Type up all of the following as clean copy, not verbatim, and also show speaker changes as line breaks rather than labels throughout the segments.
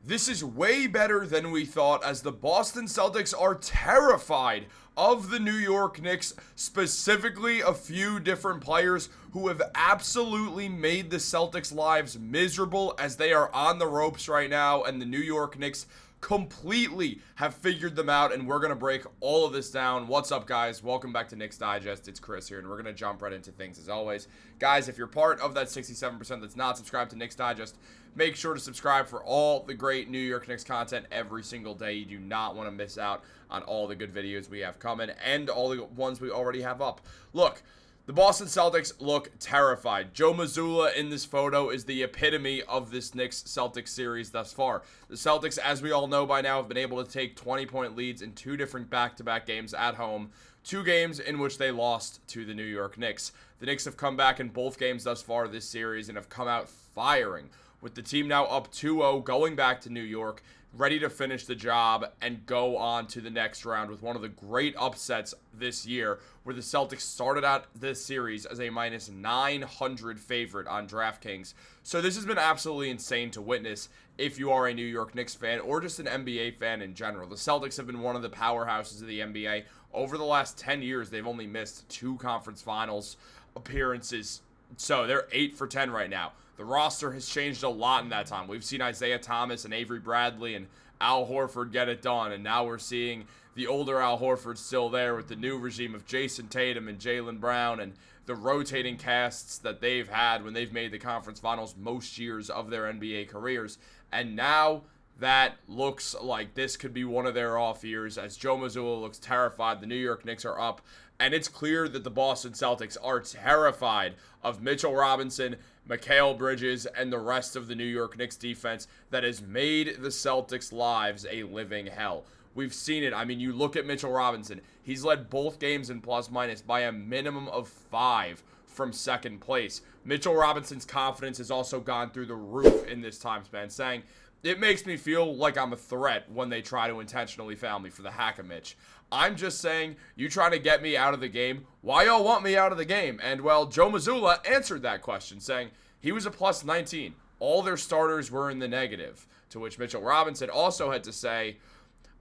This is way better than we thought, as the Boston Celtics are terrified of the New York Knicks, specifically a few different players who have absolutely made the Celtics' lives miserable, as they are on the ropes right now, and the New York Knicks completely have figured them out, and we're going to break all of this down. What's up, guys? Welcome back to Knicks Digest. It's Chris here, and we're going to jump right into things as always. Guys, if you're part of that 67% that's not subscribed to Knicks Digest, make sure to subscribe for all the great New York Knicks content every single day. You do not want to miss out on all the good videos we have coming and all the ones we already have up. Look, the Boston Celtics look terrified. Joe Mazzulla in this photo is the epitome of this Knicks-Celtics series thus far. The Celtics, as we all know by now, have been able to take 20-point leads in two different back-to-back games at home, two games in which they lost to the New York Knicks. The Knicks have come back in both games thus far this series and have come out firing, with the team now up 2-0 going back to New York, ready to finish the job and go on to the next round with one of the great upsets this year, where the Celtics started out this series as a minus 900 favorite on DraftKings. So this has been absolutely insane to witness if you are a New York Knicks fan or just an NBA fan in general. The Celtics have been one of the powerhouses of the NBA. Over the last 10 years, they've only missed 2 conference finals appearances. So they're 8 for 10 right now. The roster has changed a lot in that time. We've seen Isaiah Thomas and Avery Bradley and Al Horford get it done, and now we're seeing the older Al Horford still there with the new regime of Jason Tatum and Jalen Brown and the rotating casts that they've had when they've made the conference finals most years of their NBA careers. And now that looks like this could be one of their off years, as Joe Mazzulla looks terrified. The New York Knicks are up, and it's clear that the Boston Celtics are terrified of Mitchell Robinson, Mikal Bridges, and the rest of the New York Knicks defense that has made the Celtics' lives a living hell. We've seen it. I mean, you look at Mitchell Robinson. He's led both games in plus-minus by a minimum of 5 from second place. Mitchell Robinson's confidence has also gone through the roof in this time span, saying, "It makes me feel like I'm a threat when they try to intentionally foul me for the hack-a-mitch. I'm just saying, you trying to get me out of the game? Why y'all want me out of the game?" And, well, Joe Mazzulla answered that question, saying he was a plus 19. All their starters were in the negative. To which Mitchell Robinson also had to say,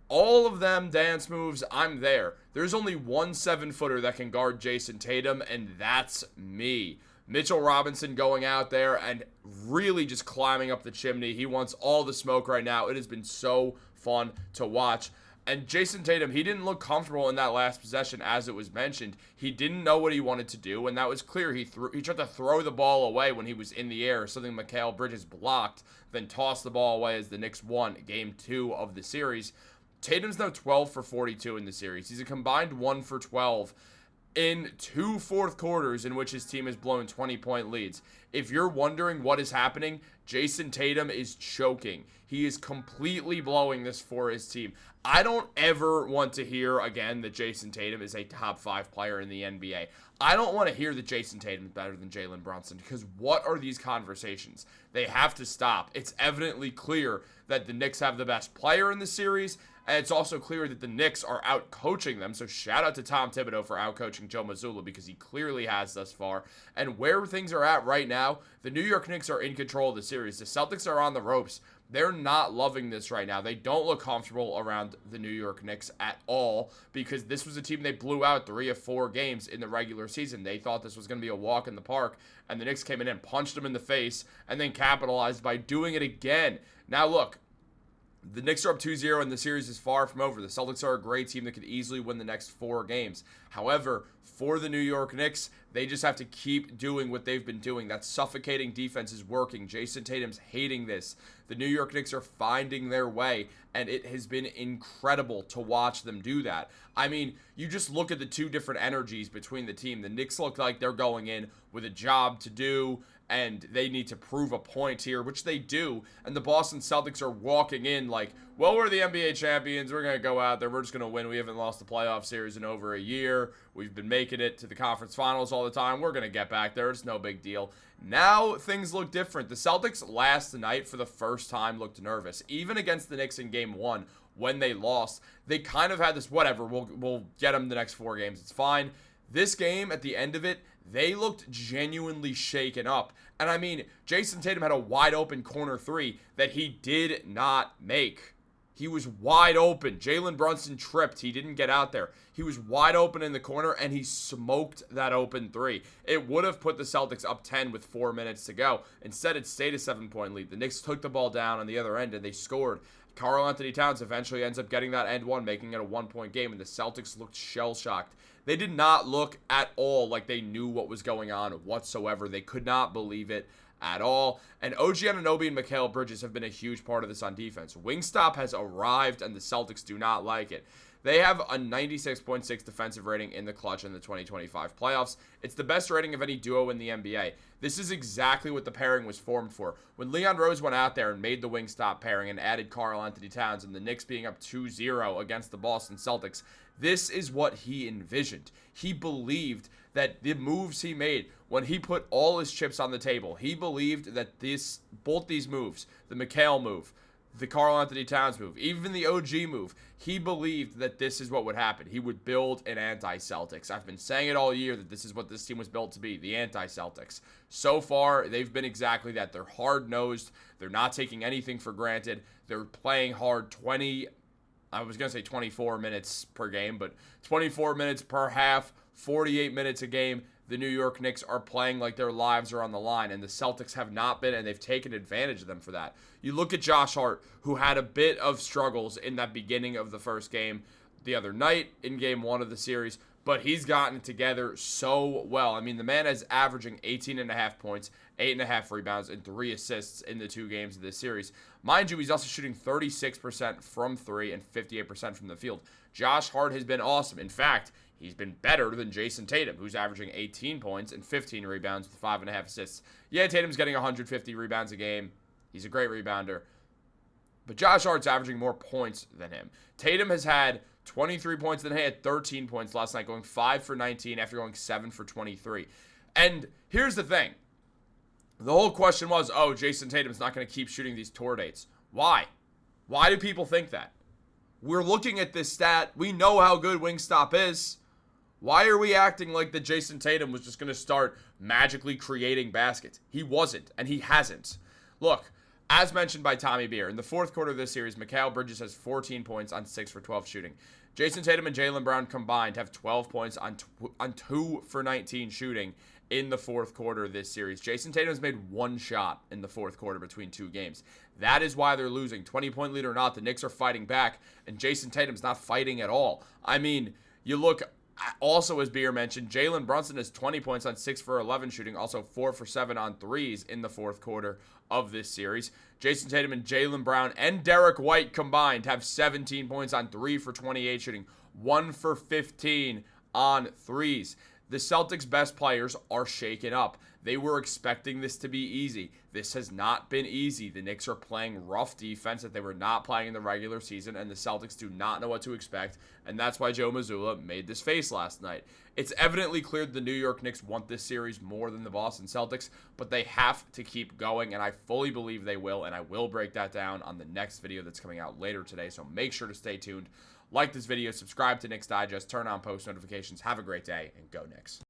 "All of them dance moves, I'm there. There's only one 7-footer that can guard Jason Tatum, and that's me." Mitchell Robinson going out there and really just climbing up the chimney. He wants all the smoke right now. It has been so fun to watch. And Jason Tatum, he didn't look comfortable in that last possession, as it was mentioned. He didn't know what he wanted to do, and that was clear. He tried to throw the ball away when he was in the air, something Mikal Bridges blocked, then tossed the ball away as the Knicks won Game 2 of the series. Tatum's now 12 for 42 in the series. He's a combined 1 for 12 in 2 fourth quarters in which his team has blown 20-point leads. If you're wondering what is happening, Jason Tatum is choking. He is completely blowing this for his team. I don't ever want to hear again that Jason Tatum is a top 5 player in the NBA. I don't want to hear that Jason Tatum is better than Jalen Brunson, because what are these conversations? They have to stop. It's evidently clear that the Knicks have the best player in the series, and it's also clear that the Knicks are out-coaching them. So shout out to Tom Thibodeau for out-coaching Joe Mazzulla, because he clearly has thus far. And where things are at right now, the New York Knicks are in control of the series. The Celtics are on the ropes. They're not loving this right now. They don't look comfortable around the New York Knicks at all, because this was a team they blew out 3 of 4 games in the regular season. They thought this was going to be a walk in the park, and the Knicks came in and punched them in the face and then capitalized by doing it again. Now look, the Knicks are up 2-0 and the series is far from over. The Celtics are a great team that could easily win the next 4 games. However, for the New York Knicks, they just have to keep doing what they've been doing. That suffocating defense is working. Jason Tatum's hating this. The New York Knicks are finding their way, and it has been incredible to watch them do that. I mean, you just look at the two different energies between the team. The Knicks look like they're going in with a job to do, and they need to prove a point here, which they do. And the Boston Celtics are walking in like, well, we're the NBA champions. We're going to go out there. We're just going to win. We haven't lost the playoff series in over a year. We've been making it to the conference finals all the time. We're going to get back there. It's no big deal. Now things look different. The Celtics last night for the first time looked nervous. Even against the Knicks in Game 1 when they lost, they kind of had this, whatever, we'll get them the next 4 games. It's fine. This game, at the end of it, they looked genuinely shaken up. And I mean, Jason Tatum had a wide open corner three that he did not make. He was wide open. Jalen Brunson tripped. He didn't get out there. He was wide open in the corner, and he smoked that open three. It would have put the Celtics up 10 with 4 minutes to go. Instead, it stayed a 7-point lead. The Knicks took the ball down on the other end, and they scored. Karl-Anthony Towns eventually ends up getting that end one, making it a 1-point game, and the Celtics looked shell-shocked. They did not look at all like they knew what was going on whatsoever. They could not believe it at all. And OG Anunoby and Mikal Bridges have been a huge part of this on defense. Wingstop has arrived, and the Celtics do not like it. They have a 96.6 defensive rating in the clutch in the 2025 playoffs. It's the best rating of any duo in the NBA. This is exactly what the pairing was formed for. When Leon Rose went out there and made the Wingstop pairing and added Karl-Anthony Towns and the Knicks being up 2-0 against the Boston Celtics, this is what he envisioned. He believed that the moves he made, when he put all his chips on the table, he believed that both these moves, the Mikal move, the Karl-Anthony Towns move, even the OG move, he believed that this is what would happen. He would build an anti-Celtics. I've been saying it all year that this is what this team was built to be, the anti-Celtics. So far, they've been exactly that. They're hard-nosed. They're not taking anything for granted. They're playing hard 24 minutes per game, but 24 minutes per half, 48 minutes a game. The New York Knicks are playing like their lives are on the line, and the Celtics have not been, and they've taken advantage of them for that. You look at Josh Hart, who had a bit of struggles in that beginning of the first game the other night in game 1 of the series, but he's gotten it together so well. I mean, the man is averaging 18.5 points, 8.5 rebounds, and 3 assists in the 2 games of this series. Mind you, he's also shooting 36% from 3 and 58% from the field. Josh Hart has been awesome. In fact, he's been better than Jason Tatum, who's averaging 18 points and 15 rebounds with 5.5 assists. Yeah, Tatum's getting 150 rebounds a game. He's a great rebounder. But Josh Hart's averaging more points than him. Tatum has had 23 points, then he had 13 points last night, going 5 for 19 after going 7 for 23. And here's the thing. The whole question was, oh, Jason Tatum's not going to keep shooting these tour dates. Why? Why do people think that? We're looking at this stat. We know how good Wingstop is. Why are we acting like that Jason Tatum was just going to start magically creating baskets? He wasn't, and he hasn't. Look, as mentioned by Tommy Beer, in the fourth quarter of this series, Mikal Bridges has 14 points on 6 for 12 shooting. Jason Tatum and Jalen Brown combined have 12 points on 2 for 19 shooting in the fourth quarter of this series. Jason Tatum has made 1 shot in the fourth quarter between 2 games. That is why they're losing. 20-point lead or not, the Knicks are fighting back, and Jason Tatum's not fighting at all. I mean, you look, also as Beer mentioned, Jalen Brunson has 20 points on 6 for 11 shooting, also 4 for 7 on threes in the fourth quarter of this series. Jason Tatum and Jalen Brown and Derek White combined have 17 points on 3 for 28 shooting, 1 for 15 on threes. The Celtics' best players are shaken up. They were expecting this to be easy. This has not been easy. The Knicks are playing rough defense that they were not playing in the regular season, and the Celtics do not know what to expect, and that's why Joe Mazzulla made this face last night. It's evidently clear the New York Knicks want this series more than the Boston Celtics, but they have to keep going, and I fully believe they will, and I will break that down on the next video that's coming out later today, so make sure to stay tuned. Like this video, subscribe to Knicks Digest, turn on post notifications. Have a great day, and go Knicks.